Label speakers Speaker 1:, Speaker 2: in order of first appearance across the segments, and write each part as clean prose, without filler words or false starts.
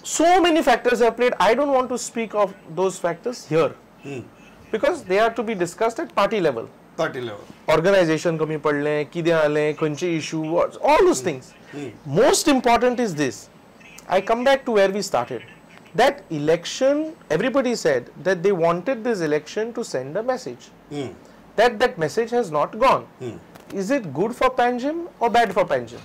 Speaker 1: So many factors have played. I don't want to speak of those factors here because they are to be discussed at party level. Organization कमी पडले, किदे आले, खंयचे issue, all those things. Most important is this. I come back to where we started. That election, everybody said that they wanted this election to send a message. That message has not gone. Is it good for Panjim or bad for Panjim?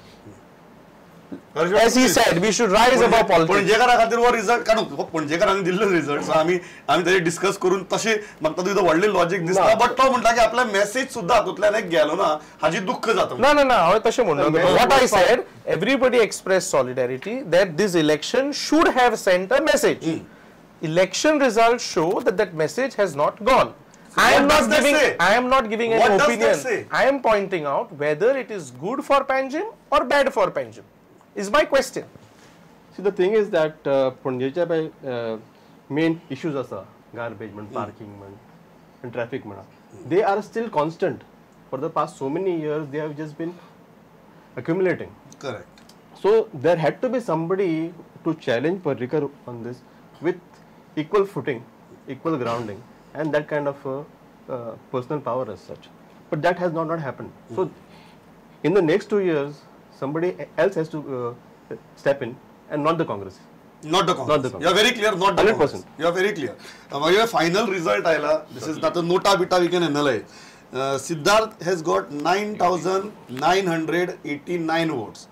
Speaker 1: As he said, we should rise above politics.
Speaker 2: पणजेकारा खातीर वो result काडून पणजेकारांनी दिल्लो result आमी ताचे discuss करून तशे म्हाका तातूंत व्हडले लॉजिक दिसता बट तो म्हणटा की आपला मेसेज सुद्धा हातूंतल्यान एक गेलो ना हाजी दुःख जाता
Speaker 1: ना हांवें तशें म्हणना what I said, everybody expressed solidarity that this election should have sent a message. Election results show that message has not gone. I am not giving an opinion. I am pointing out whether it is good for Panjim or bad for Panjim is my question.
Speaker 3: See, the thing is that Panjecha main issues asa garbage, parking, and traffic, they are still constant. For the past so many years, they have just been accumulating.
Speaker 2: Correct.
Speaker 3: So there had to be somebody to challenge Parrikar on this with equal footing, equal grounding, and that kind of personal power as such. But that has not happened. So in the next 2 years, somebody else has to step in and not the Congress.
Speaker 2: Not the Congress. You are very clear, not the 100%. Congress. You are very clear. Your final result, this is not a nota bita we can analyze. Siddharth has got 9,989 votes.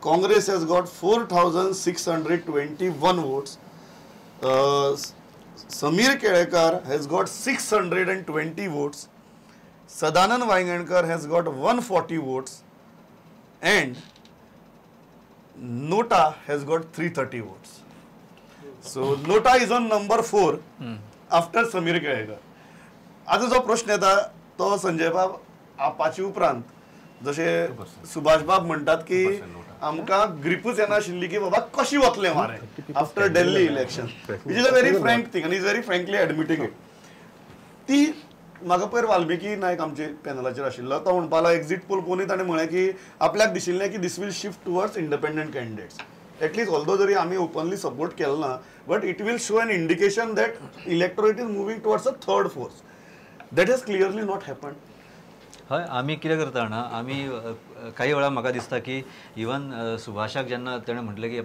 Speaker 2: Congress has got 4,621 votes. Samir Kelekar has got 620 votes. Sadanand Vaingankar has got 140 votes. And Nota has got 330 votes. So Nota is on number 4 after Samir Kelekar. आता जो प्रश्न येता तो संजय बाब Apache उपरांत जशे सुभाष बाब म्हणतात की आमकां ग्रिपूच येना आशिल्ली की बाबा कशी वतले मारे after Delhi election which is a very frank thing आनी is very frankly admitting it ती म्हाका पयर वाल्मिकी नायक आमचे पॅनलाचेर आशिल्लो तो म्हणपाक लागलो एक्झिट पोल पळोवन ताणें म्हळें की आपल्याक दिशिल्लें की this will shift towards independent candidates at least although जरी आमी ओपनली सपोर्ट केलो ना but it will show an indication that electorate is moving towards a third force that has clearly not happened.
Speaker 4: हय आमी कितें करता ना आमी काही वेळा म्हाका दिसता की इवन सुभाषाक जेन्ना ताणें म्हटलें की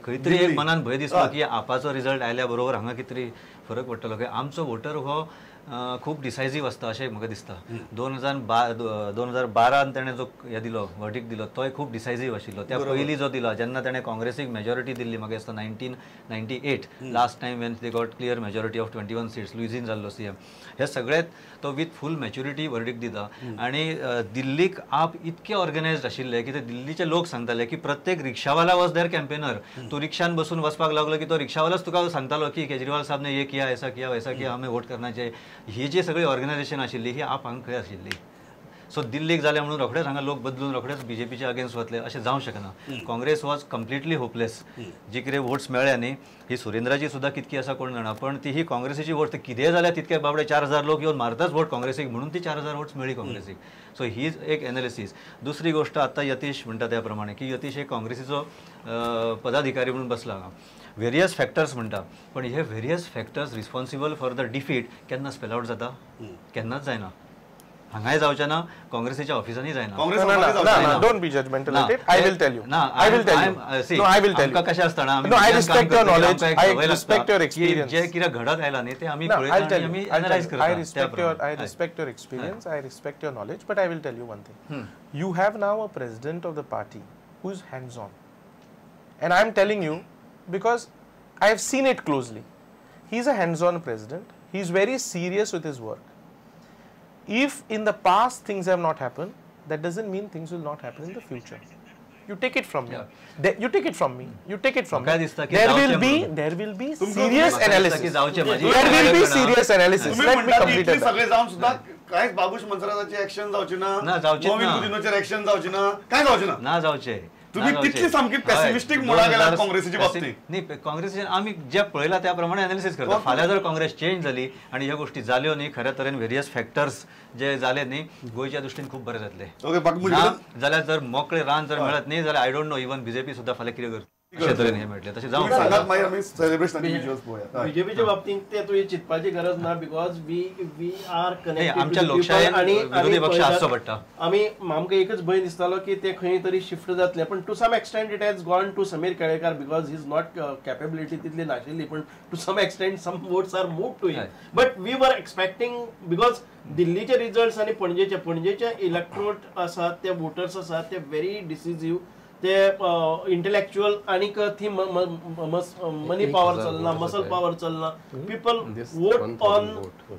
Speaker 4: खंय तरी एक मनान भंय दिसलो की आपाचो रिजल्ट आयल्या बरोबर हांगा कितें तरी फरक पडटलो की आमचो वोटर हो खूब डिसायसीव आसता अशें म्हाका दिसता. 2012 ताणें जो हे दिलो वर्डिक्ट दिलो तोय खूब डिसायसीव आशिल्लो. त्या पयलीं जो दिलो जेन्ना ताणें काँग्रेसीक मेजॉरिटी दिल्ली म्हाका दिसता 1998 last time when they got clear majority of 21 seats Luizinho जाल्लो CM हे सगळेंत तो विथ फूल मॅच्युरिटी वर्डिक्ट दिता. आनी दिल्लीक आप इतके ऑर्गनायज्ड आशिल्ले की ते दिल्लीचे लोक सांगताले की प्रत्येक रिक्षावाला वॉज देयर कॅम्पेनर. तूं रिक्षान बसून वचपाक लागलो की तो रिक्षावालाच तुका सांगतालो की केजरीवाल साहब ने ये किया ऐसा किया वैसा किया हमें वोट करना चाहिए. ही जी सगळी ऑर्गनायझेशन आशिल्ली ही आप हांगा खंय आशिल्ली. सो दिल्लीक जालें म्हणून रोखडेच हांगा लोक बदलून रोखडेच BJPच्या अगेन्स्ट वतले अशें जावंक शकना. Congress was completely hopeless. जी कितें वोट्स मेळ्ळे न्ही ही सुरेंद्राची सुद्धा कितकी आसा कोण जाणा पण ती ही काँग्रेसीची वोट कितेंय जाल्यार तितके बाबडे 4000 लोक येवन मारताच वोट काँग्रेसीक म्हणून ती 4000 वोट्स मेळ्ळी काँग्रेसीक. सो ही एक एनालिसीस. दुसरी गोष्ट आतां यतीश म्हणटा त्या प्रमाणे की यतीश एक काँग्रेसीचो पदाधिकारी म्हणून बसला हांगा. व्हेरियस फॅक्टर्स म्हणटा पण हे various factors responsible for the defeat केन्ना स्पेल आउट जाता केन्नाच जायना. हांगाय जावचें ना काँग्रेसीच्या ऑफिसांनी जायना.
Speaker 1: Don't be judgmental at it. I will tell you. I will tell you. No, I will tell you.
Speaker 4: कशें आसता ना
Speaker 1: I respect your knowledge. I respect your experience.
Speaker 4: जे कितें घडत आयला न्ही ते आमी पळयता आनी आमी एनालायज करता.
Speaker 1: I respect your experience. I respect your knowledge. But I will tell you one thing. You have now a president of the party who is hands-on. And I am telling you because I have seen it closely. He is a hands-on president. He is very serious with his work. If in the past things have not happened, that doesn't mean things will not happen in the future. You take it from me. You take it from me. You take it from me. There will be serious analysis. There will be serious analysis. Let me complete it.
Speaker 2: सगळे जाऊन सुद्धा काहीच Babush मनसराची action जावची ना Momin गुदिनोचेर action जावची ना काय जावची ना
Speaker 4: जावचे.
Speaker 2: तुम्ही कितली सामकी पेसिमिस्टिक मोडा गेला काँग्रेसीच्या बाबतीत.
Speaker 4: न्ही काँग्रेसीचे आमी जे पळयला त्या प्रमाणे एनालिसीस करता. फाल्यां जर काँग्रेस चेंज जाली आनी ह्या गोष्टी जाल्यो न्ही खऱ्या तरेन व्हेरियस फॅक्टर्स जे जाले न्ही गोंयच्या दृश्टीन खूब बरें जातले.
Speaker 2: ओके बाकी
Speaker 4: जाल्यार जर मोकळे रान जर मेळत न्ही जाल्यार I don't know even BJP सुद्धा फाल्यां कितें करता. अशे तरेन हे मेळटले तशें
Speaker 2: तुम्ही
Speaker 4: जावं
Speaker 2: सांगात मागीर आमी सेलिब्रेशनाचे विजुअल्स पळोवया.
Speaker 5: बीजेपीच्या बाबतींत ते तुवें चिंतपाची गरज ना बिकॉज वी आर
Speaker 4: नाही, आमच्या लोकशायेन विरोधी पक्ष आसचो पडटा.
Speaker 5: आमी आमकां एकच भंय दिसतालो की ते खंय तरी शिफ्ट जातले पण to some extent it has gone to Sameer Kelekar because he is not capability तितली नाशिल्ली पण to some extent some votes are move to him but we were expecting because दिल्लीचे रिजल्ट्स आणि पणजेचे इलेक्ट्रोड आसात ते वोटर्स आसात ते व्हेरी डिसिजीव ते इंटेलेक्च्युअल आणि ती मनी पॉवर चलना मसल पॉवर चलना people vote on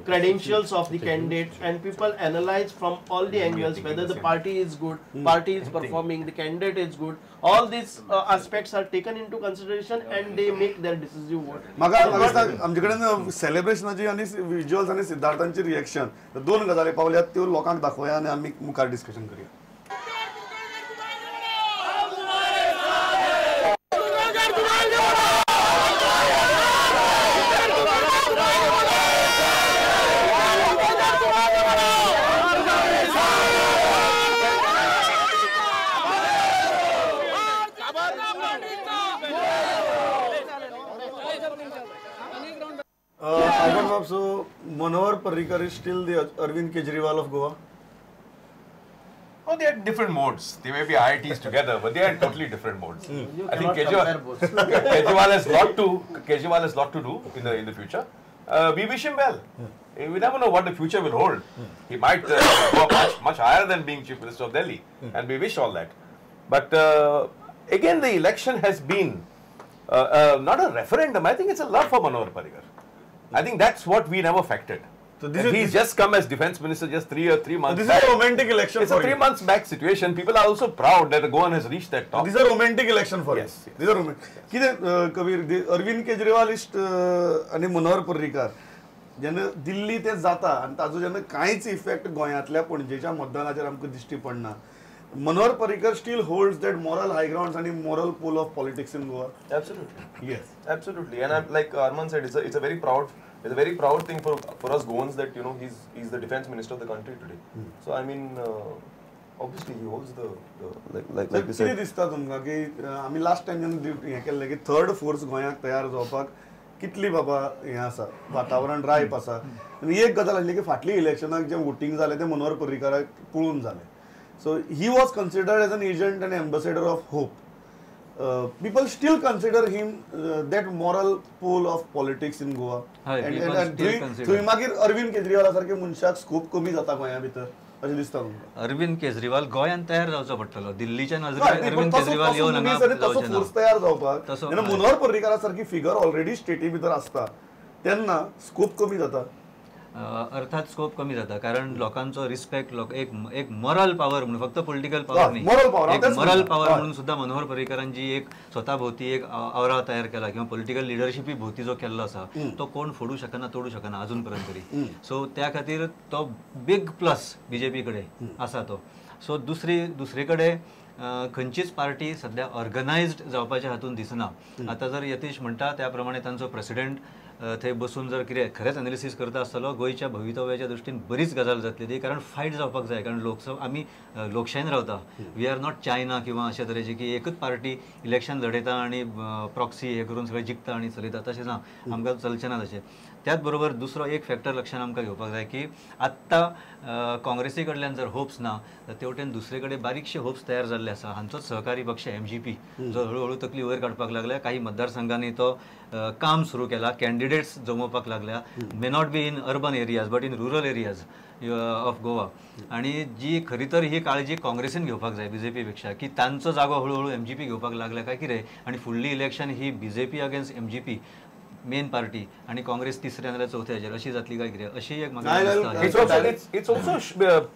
Speaker 5: credentials of the candidate and people analyze from all the angles whether the party is good, party is performing, the candidate is good, all these aspects are taken into consideration and they make their decisive vote.
Speaker 2: म्हाका आमचे कडेन सेलिब्रेशनाची आनी visuals आनी सिद्धार्थांची reaction दोन गजाली पावल्यात त्यो लोकांक दाखोवया आनी आमी मुखार डिस्कशन करूया. So Manohar Parrikar is still the Arvind Kejriwal of Goa.
Speaker 6: Oh, they are different modes. They may be IITs together, but they are in totally different modes. I think Kejriwal has lot to do in the future. We wish him well. We never know what the future will hold. He might go much higher than being Chief Minister of Delhi, and we wish all that. But again, the election has been not a referendum. I think it's a love for Manohar Parrikar. I think that's what we never factored. So he's just come as defense minister just 3 months.
Speaker 2: This is a romantic election.
Speaker 6: It's a 3 months back situation. People are also proud that Goan has reached that top.
Speaker 2: This is a romantic election for
Speaker 6: yes.
Speaker 2: These are romantic. कितें कबीर अरविंद केजरीवालिस्ट आणि मनोहर पर्रीकार जेन्ना दिल्ली ते जाता आणि ताजो जेन्ना कांयच effect गोंयांतल्या पणजेच्या मतदानाचेर आमकां दिश्टी पडना. Manohar Parrikar still holds that moral high grounds and moral pool of politics in Goa.
Speaker 7: Absolutely.
Speaker 2: Yes.
Speaker 7: Absolutely. And like Arman said, it's a very proud thing for us Goans that he's the defense minister of the country today. So I mean, obviously he holds the like you said.
Speaker 2: कितें दिसता तुमकां की आमी last time जेन्ना हें केल्लें की third force गोंयांक तयार जावपाक कितली बाबा हें आसा वातावरण रायप आसा आनी एक गजाल आसली की फाटली इलेक्शनाक जें वोटींग जालें तें मनोहर पर्रीकाराक पळोवन जालें. So he was considered as an agent and ambassador of hope. People still consider him that moral pole of politics in Goa. And थंय मागीर अरविंद केजरीवाला सारके मनशाक स्कोप कमी जाता गोंया भितर अशें दिसता तुमकां.
Speaker 4: अरविंद केजरीवाल गोंयांत तयार जावचो पडटलो. दिल्लीच्या नजरेन अरविंद केजरीवाल येवन हांगा
Speaker 2: तसो फोर्स तयार जावपाक जेन्ना मनोहर पर्रीकारा सारकी फिगर ऑलरेडी स्टेटी भितर आसता तेन्ना स्कोप कमी जाता.
Speaker 4: अर्थात स्कोप कमी जाता कारण लोकांचो रिस्पेक्ट एक मॉरल पॉवर म्हणून फक्त पॉलिटिकल पॉवर न्ही एक मॉरल पॉवर म्हणून सुद्धा मनोहर पर्रीकारांची एक स्वता भोवती एक आवरा तयार केला किंवा पॉलिटिकल लिडरशिपी भोवती जो केल्लो आसा तो कोण फोडू शकना तोडू शकना अजून पर्यंत तरी. सो त्या खातीर तो बिग प्लस बीजेपी कडेन आसा तो. सो दुसरे कडेन खंयचीच पार्टी सध्या ऑर्गनायज्ड जावपाच्या हातून दिसना. आता जर यतीश म्हणटा त्या प्रमाणे तांचो प्रेसिडेंट थंय बसून जर कितें खरेंच एनालिसीस करता आसतलो गोंयच्या भवितव्याच्या दृश्टीन बरीच गजाल जातली ती कारण फायट जावपाक जाय कारण आमी लोकशायेन रावता. वी आर नॉट चायना किंवा अशा तरेची की एकच पार्टी इलेक्शन लडयता आनी प्रॉक्सी हे करून सगळें जिखता आनी चलयता तशें ना आमकां चलचें ना तशें. त्याच बरोबर दुसरो एक फॅक्टर लक्षांत आमकां घेवपाक जाय की आत्तां काँग्रेसी कडल्यान जर होप्स ना तर तेवटेन दुसरे कडेन बारीकशे होप्स तयार जाल्ले आसा. हांचोच सहकारी पक्ष MGP जो हळूहळू तकली वयर काडपाक लागल्या. काही मतदारसंघांनी तो काम सुरू केला. कॅन्डिडेट्स जमोवपाक लागल्या. May not be in urban areas but in rural areas of Goa. आणि जी खरी तर ही काळजी काँग्रेसीन घेवपाक जाय BJP पेक्षा की तांचो जागो हळूहळू MGP घेवपाक लागल्या काय कितें आनी फुडली इलेक्शन ही BJP against MGP main party आणि काँग्रेस तिसऱ्या नाल्यार चौथ्याचेर अशी जातली काय कितें अशी एक म्हाका
Speaker 6: it's also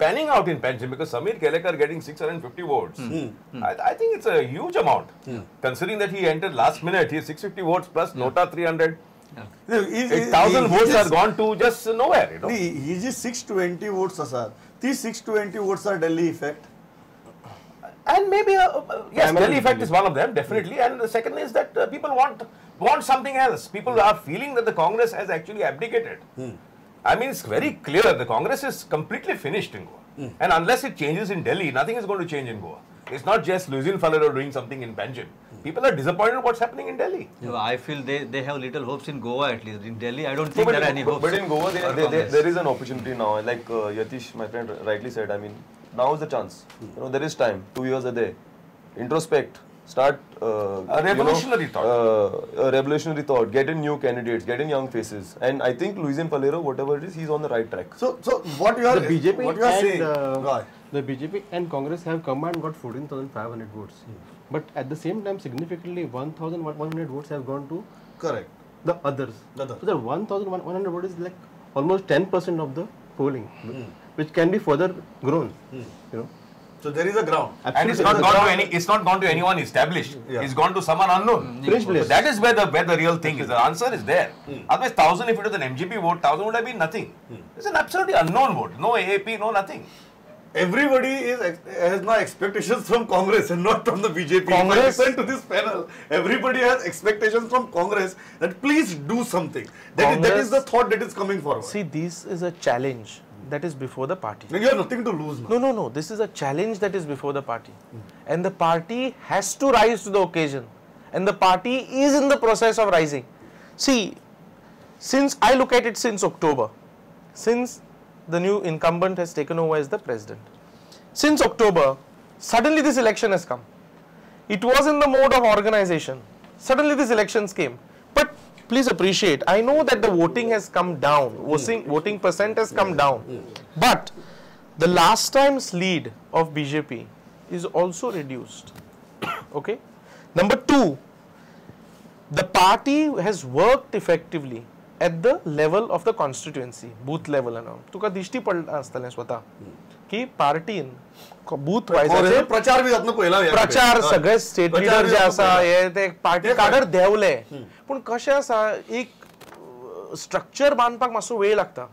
Speaker 6: panning out in Panjim because Samir Kelekar getting 650 votes. I think it's a huge amount considering that he entered last minute. He has 650 votes plus Nota 300. 8,000 votes are gone to just nowhere.
Speaker 2: He ji 620 votes असतात ती 620 votes are Delhi effect.
Speaker 6: And maybe yes, Delhi effect is one of them definitely. And the second is that people want something else. People are feeling that the Congress has actually abdicated. I mean, it's very clear the Congress is completely finished in Goa. And unless it changes in Delhi, nothing is going to change in Goa. It's not just Luisin Falero doing something in Panjim. People are disappointed with what's happening in Delhi.
Speaker 4: I feel they have little hopes in Goa at least. In Delhi, I don't think there are any hopes.
Speaker 7: But in Goa, there is an opportunity now. Like Yatish, my friend, rightly said. I mean, now is the chance. There is time. 2 years are there. Introspect. Start
Speaker 6: A revolutionary thought.
Speaker 7: A revolutionary thought. Get in new candidates. Get in young faces. And I think Luisin Falero, whatever it is, he's on the right track.
Speaker 2: So what you are
Speaker 3: The BJP
Speaker 2: what you are saying?
Speaker 3: and the BJP and Congress have combined got 14,500 votes, but at the same time, significantly 1,100 votes have gone to
Speaker 2: Correct.
Speaker 3: the others.
Speaker 2: The others.
Speaker 3: So the 1,100 votes is like almost 10% of the polling, which can be further grown.
Speaker 2: So there is a ground.
Speaker 6: And it's not gone to it's not gone to anyone established.
Speaker 2: Yeah.
Speaker 6: It's gone to someone unknown.
Speaker 3: Fringe place.
Speaker 6: That is where the real thing is. The answer is there. Otherwise, 1,000, if it was an MGP vote, 1,000 would have been nothing. It's an absolutely unknown vote. No AAP, no nothing.
Speaker 2: Everybody has now expectations from Congress and not from the BJP.
Speaker 1: Congress-
Speaker 2: If I listen to this panel, everybody has expectations from Congress that please do something. That is the thought that is coming forward.
Speaker 1: See, this is a challenge that is before the party.
Speaker 2: Then you have nothing to lose now.
Speaker 1: No. This is a challenge that is before the party. And the party has to rise to the occasion. And the party is in the process of rising. See, since I look at it since October, since the new incumbent has taken over as the president. Since October, suddenly this election has come. It was in the mode of organization. Suddenly these elections came. But please appreciate, I know that the voting has come down. Voting percent has come down. But the last time's lead of BJP is also reduced. Okay. Number two, the party has worked effectively at the level of the constituency, booth level and all. तुका दिश्टी पडला असतलें स्वता की पार्टीन booth wise
Speaker 2: प्रचार B जातलो पहिला
Speaker 1: प्रचार सगळे स्टेट लीडर जे आसा हे ते पार्टी काडर देवले पूण कशें आसा एक स्ट्रक्चर बांदपाक मातसो वेळ लागता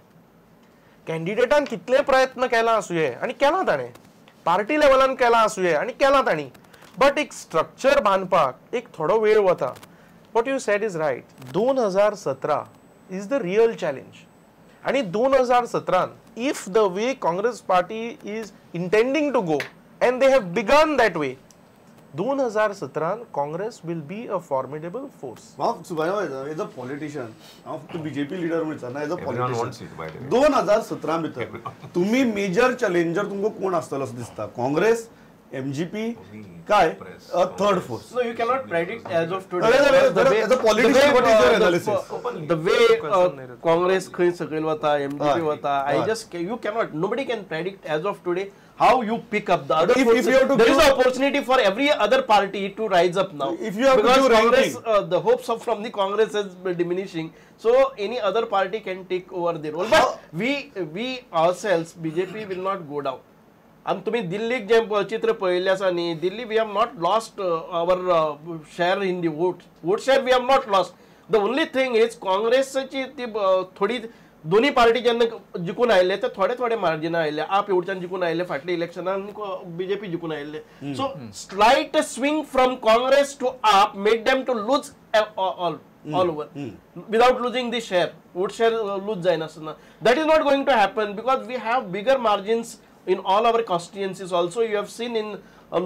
Speaker 1: कॅन्डिडेटान कितले प्रयत्न केला आसूये आनी केला ताणें पार्टी लेवलान केला आसूये आनी केला तांणी बट एक स्ट्रक्चर बांदपाक एक थोडो वेळ वता what you said is riot 2017 is the real challenge. And in 2017, if the way Congress party is intending to go, and they have begun that way, 2017 Congress will be a formidable force.
Speaker 2: As a politician, the BJP leader as a
Speaker 6: Everyone wants
Speaker 2: politician.
Speaker 6: it, by the way.
Speaker 2: 2017 भितर तुम्ही major challenger तुमको कोण आसतलो असं दिसता Congress MGP काय third force
Speaker 5: No, you cannot predict as of today.
Speaker 2: as a politician what is your analysis
Speaker 5: The way Congress खंय सकयल वता, MGP वता, you cannot, nobody can predict as of today how you pick up the other
Speaker 2: If
Speaker 5: forces.
Speaker 2: you have to
Speaker 5: There is
Speaker 2: give-
Speaker 5: an opportunity for every other party to rise up now.
Speaker 2: If you have to
Speaker 5: because
Speaker 2: give
Speaker 5: Congress,
Speaker 2: ranking.
Speaker 5: the hopes from the Congress is diminishing, so any other party can take over the role. But we ourselves, BJP will not go down. And तुम्ही दिल्लीक जे चित्र पळयल्लें आसा न्ही Delhi we have not lost our share in the vote share we have not lost the only thing is काँग्रेसची ती थोडी दोन्ही पार्टी जेन्ना जिखून आयिल्ले ते थोडे मार्जिन आयिल्ले आप एवढच्यान जिखून आयिल्ले फाटल्या इलेक्शनान बीजेपी जिखून आयिल्ले so slight swing from Congress to AAP made them to lose all over without losing the share vote share lose जायनासतना that is not going to happen because we have bigger margins in all our constituencies also you have seen in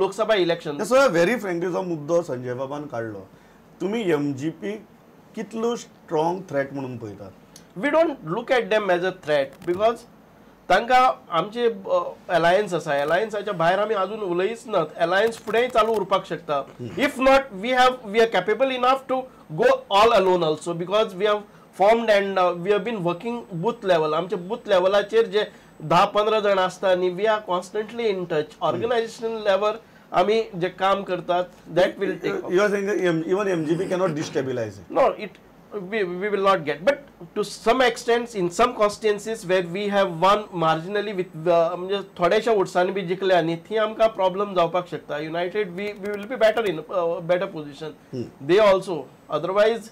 Speaker 5: Lok Sabha elections.
Speaker 2: So very frankly जो मुद्दो संजय बाबान काढलो तुम्ही MGP कितलो strong threat म्हणून पळयतात
Speaker 5: We don't look at them as a threat because तांकां आमचे अलायन्स आसा अलायन्साच्या भायर आमी अजून उलयच नात अलायन्स फुडेंय चालू उरपाक शकता if not we are capable enough to go all alone also because we have formed and we have been working booth level आमचे बूथ लेवलाचेर जे 10-15 जण असतात आणि we are constantly in touch organisational level आम्ही जे काम करतात that will take
Speaker 2: you are saying even MGP cannot destabilize it
Speaker 5: no it we will not get but to some extent in some constituencies where we have won marginally with म्हणजे थोड्याशा वोट्सांनी B जिखले आणि थी आमकां problem जावपाक शकता United we will be better in better position they also otherwise